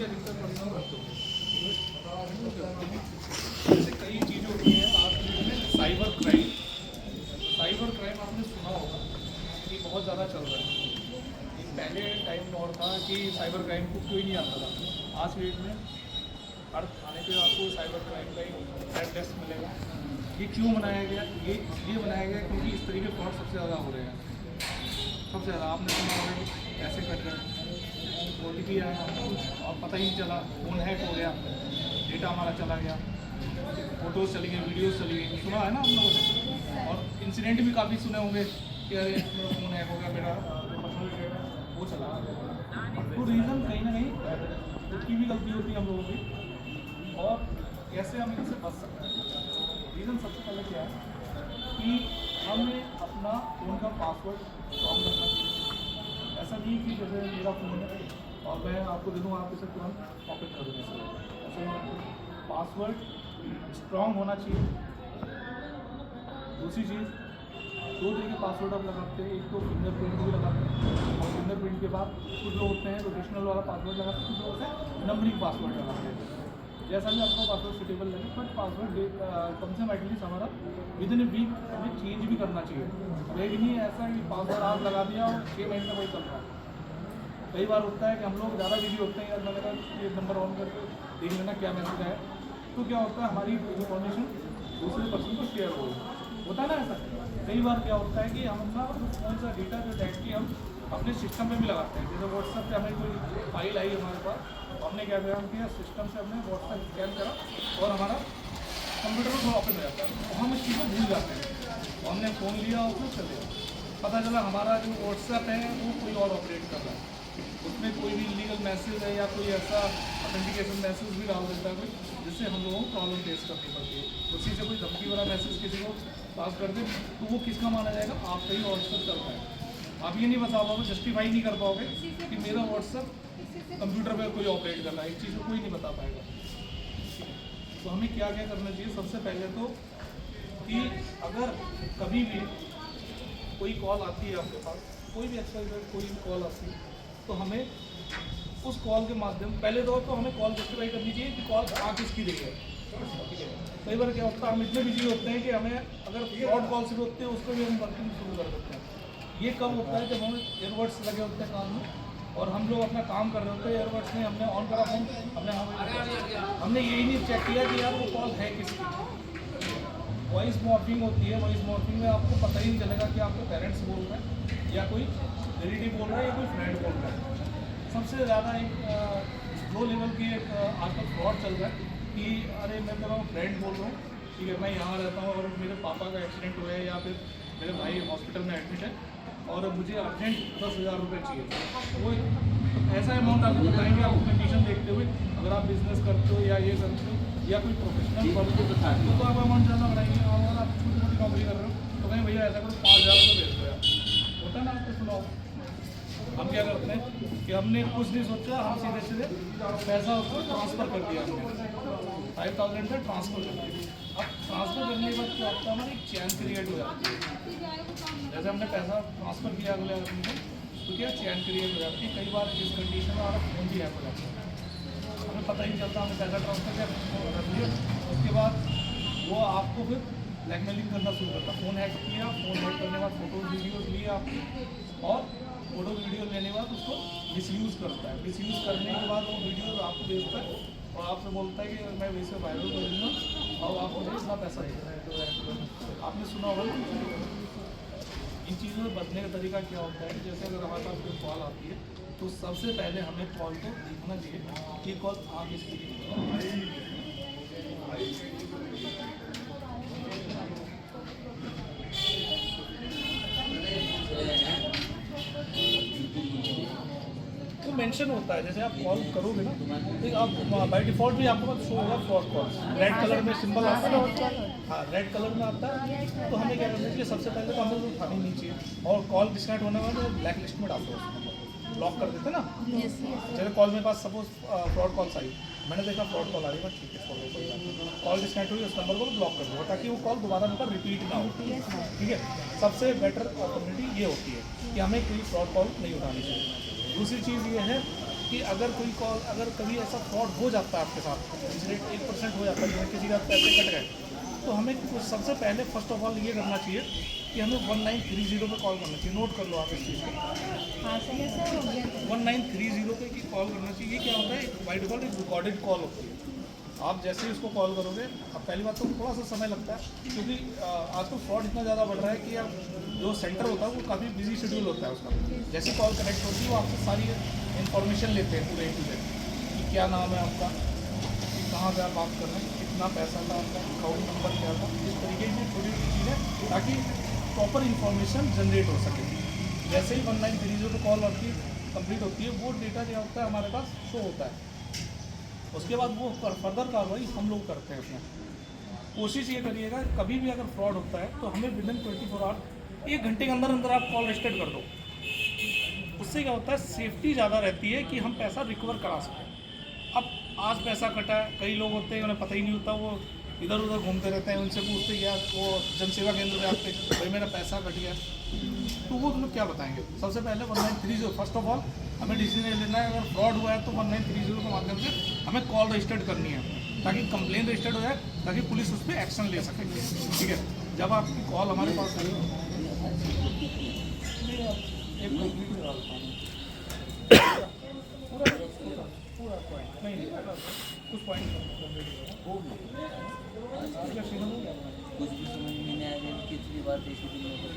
अधिकतर पर्सनल रखते हो। जैसे कई चीज़ें होती हैं आज की डेट में, साइबर क्राइम आपने सुना होगा कि बहुत ज़्यादा चल रहा है। पहले टाइम में और था कि साइबर क्राइम को कोई नहीं आता था। आज की डेट में हर थाने पे आपको साइबर क्राइम का एक हेल्प डेस्क मिलेगा। ये क्यों बनाया गया? ये बनाया गया क्योंकि इस तरीके फ्रॉड सबसे ज़्यादा हो रहे हैं। सबसे ज़्यादा आपने सुना होगा कि कैसे कट रहे हैं, OTP आया और पता ही नहीं चला, फ़ोन हैक हो गया, डेटा हमारा चला गया, फ़ोटोज़ चली गई, वीडियोज़ चली गई। सुना है ना आप लोगों ने? और इंसिडेंट भी काफ़ी सुने होंगे कि अरे मेरा फ़ोन हैक हो गया, मेरा पर्सनल डेटा वो चला गया। तो रीज़न कहीं ना कहीं खुद की भी गलती होती है हम लोगों की, और कैसे हम इनसे बच सकते हैं। रीज़न सबसे पहले क्या है कि हमें अपना फ़ोन का पासवर्ड स्ट्रॉन्ग रखना चाहिए। ऐसा नहीं कि जैसे मेरा फ़ोन है और मैं आपको दे दूँ, आप इसे तुरंत कॉपी कर देंगे। ऐसे नहीं, पासवर्ड स्ट्रॉन्ग होना चाहिए। दूसरी चीज़, दो तरह के पासवर्ड आप लगाते हैं, एक तो फिंगरप्रिंट भी लगाते हैं और फिंगरप्रिंट के बाद कुछ लोग होते हैं रोटेशनल वाला पासवर्ड लगाते हैं, कुछ लोग होते हैं नंबरिंग पासवर्ड लगाते हैं। जैसा भी आपको पासवर्ड सूटेबल लगे, बट पासवर्ड कम से कम एटलीस्ट हमारा विद इन ए वीक हमें चेंज भी करना चाहिए। लेकिन नहीं ऐसा कि पासवर्ड आप लगा दिया और 6 महीने तक वही चल रहा है। कई बार होता है कि हम लोग ज़्यादा बिजी होते हैं, यार मैंने कहा ये नंबर ऑन करके देख लेना क्या मैसेज आया, तो क्या होता है हमारी इन्फॉर्मेशन दूसरे पर्सन को शेयर होता है ना। ऐसा कई बार क्या होता है कि हम अपना कौन सा डेटा जो डायरेक्टली हम अपने सिस्टम में भी लगाते हैं। जैसे व्हाट्सएप पे हमें कोई फाइल आई हमारे पास, हमने क्या किया सिस्टम से हमने व्हाट्सएप स्कैन करा और हमारा कंप्यूटर में ओपन हो जाता है, तो हम इस चीज़ को भूल जाते हैं। तो हमने फ़ोन लिया और फिर चले, पता चला हमारा जो व्हाट्सएप है वो कोई और ऑपरेट कर रहा है, उसमें कोई भी इलीगल मैसेज है या कोई ऐसा ऑथेंटिकेशन मैसेज भी डाल देता है कोई, जिससे हम लोगों को प्रॉब्लम फेस करनी पड़ती है। उसी से कोई धमकी वाला मैसेज किसी को पास कर दे तो वो किसका माना जाएगा? आपका ही व्हाट्सएप चल रहा है। आप ये नहीं बता पाओगे, जस्टिफाई नहीं कर पाओगे कि मेरा व्हाट्सएप कंप्यूटर पर कोई ऑपरेट कर रहा है। इस चीज़ को कोई नहीं बता पाएगा। तो हमें क्या क्या करना चाहिए? सबसे पहले तो कि अगर कभी भी कोई कॉल आती है आपके पास, कोई भी कोई भी कॉल आती है, तो हमें उस कॉल के माध्यम पहले तो हमें कॉल जस्टिफाई करनी चाहिए कि कॉल आ किसकी रही है। कई बार क्या होता है हम इतने बिजी होते हैं कि हमें अगर फ्रॉड कॉल से होते हैं उसको भी हम वर्किंग शुरू कर देते हैं। ये कब होता है? जब हमें एयरबड्स लगे होते हैं कान में और हम लोग अपना काम कर रहे होते हैं, एयरबड्स में हमने ऑन करा फोन, हमने यही नहीं चेक किया कि यार वो कॉल है किसकी। वॉइस मॉर्फिंग होती है, वॉइस मॉर्फिंग में आपको पता ही नहीं चलेगा कि आपके पेरेंट्स बोल रहे हैं या कोई रिलेटिव बोल रहा है या कोई फ्रेंड बोल रहा है। सबसे ज़्यादा एक लो लेवल की एक आजकल फ्रॉड चल रहा है कि अरे मैं मेरा फ्रेंड बोल रहा हूँ, ठीक है, मैं यहाँ रहता हूँ और मेरे पापा का एक्सीडेंट हुआ है या फिर मेरे भाई हॉस्पिटल में एडमिट है और मुझे अर्जेंट 10,000 रुपये चाहिए। वो ऐसा अमाउंट आपको बताएंगे, आपको कंडीशन देखते हुए, अगर आप बिजनेस करते हो या ये करते हो या कोई प्रोफेशनल वर्क तो आप अमाउंट ज़्यादा बढ़ाएंगे। और अगर आप छोटी मोटी नौकरी कर रहे हो तो कहीं भैया ऐसा करो 5,000 रुपये भेज दो यार, होता है ना आपको सुनाओ। हम क्या करते हैं कि हमने कुछ नहीं सोचा, हम सीधे सीधे पैसा उसको ट्रांसफ़र कर दिया, हमने 5,000 का ट्रांसफ़र कर दिया। अब ट्रांसफ़र करने के बाद क्या होता है, हमारी एक चैन क्रिएट हो जाती है। जैसे हमने पैसा ट्रांसफ़र किया अगले आदमी को, तो क्या चैन क्रिएट हो जाती है। कई बार इस कंडीशन में हमारा फ़ोन भी हैक हो जाता है, हमें पता ही नहीं चलता, हमें पैसा ट्रांसफ़र कर दिया। उसके बाद वो आपको फिर ब्लैकमेलिंग करना शुरू करता। फ़ोन हैक किया, फ़ोन हैक करने के बाद फ़ोटोज़ वीडियोज़ लिए आपने और फ़ोटो वीडियो लेने के बाद उसको मिसयूज़ करता है। मिसयूज़ करने के बाद वो वीडियो आपको भेजता है और आपसे बोलता है कि मैं वैसे वायरल कर दूँगा और आपको मुझे इतना पैसा देना। आपने सुना होगा ना इन चीज़ों में बचने का तरीका क्या होता है। जैसे अगर हमारे पास कोई कॉल आती है तो सबसे पहले हमें कॉल को देखना चाहिए कि कॉल आ किसकी रही है। तो मेंशन होता है, जैसे आप कॉल करोगे ना तो आप बाय डिफ़ॉल्ट भी आपको शो होगा फ्रॉड कॉल, रेड कलर में सिंबल आता है ना। हाँ, रेड कलर में आता है। तो हमें क्या करना चाहिए? सबसे पहले तो हमें तो उठानी नहीं चाहिए और कॉल डिस्कनेक्ट होने वाले ब्लैक लिस्ट में डाल दो, ब्लॉक कर देते ना। जैसे कॉल मेरे पास सपोज फ्रॉड कॉल्स आई, मैंने देखा फ्रॉड कॉल आ रही है, ठीक है छोड़ो कोई बात नहीं, कॉल डिस्कनेक्ट हुई, उस नंबर को ब्लॉक कर दो ताकि वो कॉल दोबारा मेरे रिपीट ना हो। ठीक है, सबसे बेटर अपॉर्चुनिटी ये होती है कि हमें कोई फ्रॉड कॉल नहीं उठानी चाहिए। दूसरी चीज़ ये है कि अगर कोई कॉल, अगर कभी ऐसा फ्रॉड हो जाता है आपके साथ, इंसिडेंट 1% हो जाता है, जैसे किसी का पैसे कट गए, तो हमें सबसे पहले फर्स्ट ऑफ ऑल ये करना चाहिए कि हमें 1930 पे कॉल करना चाहिए। नोट कर लो आप इस चीज़ को, हाँ सही है सर, हो गया। 1930 पे की कॉल करना चाहिए। क्या होता है, बाय डिफॉल्ट एक रिकॉर्डेड कॉल होती है। आप जैसे ही उसको कॉल करोगे, अब पहली बात तो थोड़ा सा समय लगता है, क्योंकि आजकल फ्रॉड इतना ज़्यादा बढ़ रहा है कि अब जो सेंटर होता है वो काफ़ी बिजी शेड्यूल होता है उसका। जैसे कॉल कनेक्ट होती है वो आपसे सारी इन्फॉर्मेशन लेते हैं पूरे टू डेट, कि क्या नाम है आपका, कि कहाँ से आप बात कर रहे हैं, कितना पैसा था आपका, अकाउंट नंबर क्या था, इस तरीके की छोटी छोटी चीज़ें, ताकि प्रॉपर इन्फॉर्मेशन जनरेट हो सके। जैसे ही 1930 पे कॉल आपकी कंप्लीट होती है, वो डेटा जो होता है हमारे पास शो होता है। उसके बाद वो फर्दर कार्रवाई हम लोग करते हैं उसमें। कोशिश ये करिएगा, कभी भी अगर फ्रॉड होता है तो हमें विदिन 24 आवर, 1 घंटे के अंदर अंदर आप कॉल रजिस्टर्ड कर दो। उससे क्या होता है, सेफ्टी ज़्यादा रहती है कि हम पैसा रिकवर करा सकें। अब आज पैसा कटा है, कई लोग होते हैं उन्हें पता ही नहीं होता, वो इधर उधर घूमते रहते हैं, उनसे पूछते क्या, वो जनसेवा केंद्र में आते हैं, भाई मेरा पैसा कट गया, तो वो लोग क्या बताएंगे। सबसे पहले 1930, फर्स्ट ऑफ ऑल हमें डिसीजन लेना है। अगर फ्रॉड हुआ है तो 1930 के माध्यम से हमें कॉल रजिस्टर्ड करनी है, ताकि कंप्लेन रजिस्टर्ड हो जाए, ताकि पुलिस उस पर एक्शन ले सके। ठीक है, जब आपकी कॉल हमारे पास आई, एक कंप्लीट निकालता हूँ पूरा पूरा पॉइंट नहीं, कुछ पॉइंट हो गया, कुछ भी समझ में नहीं आया, कितनी बार ऐसी दुनिया को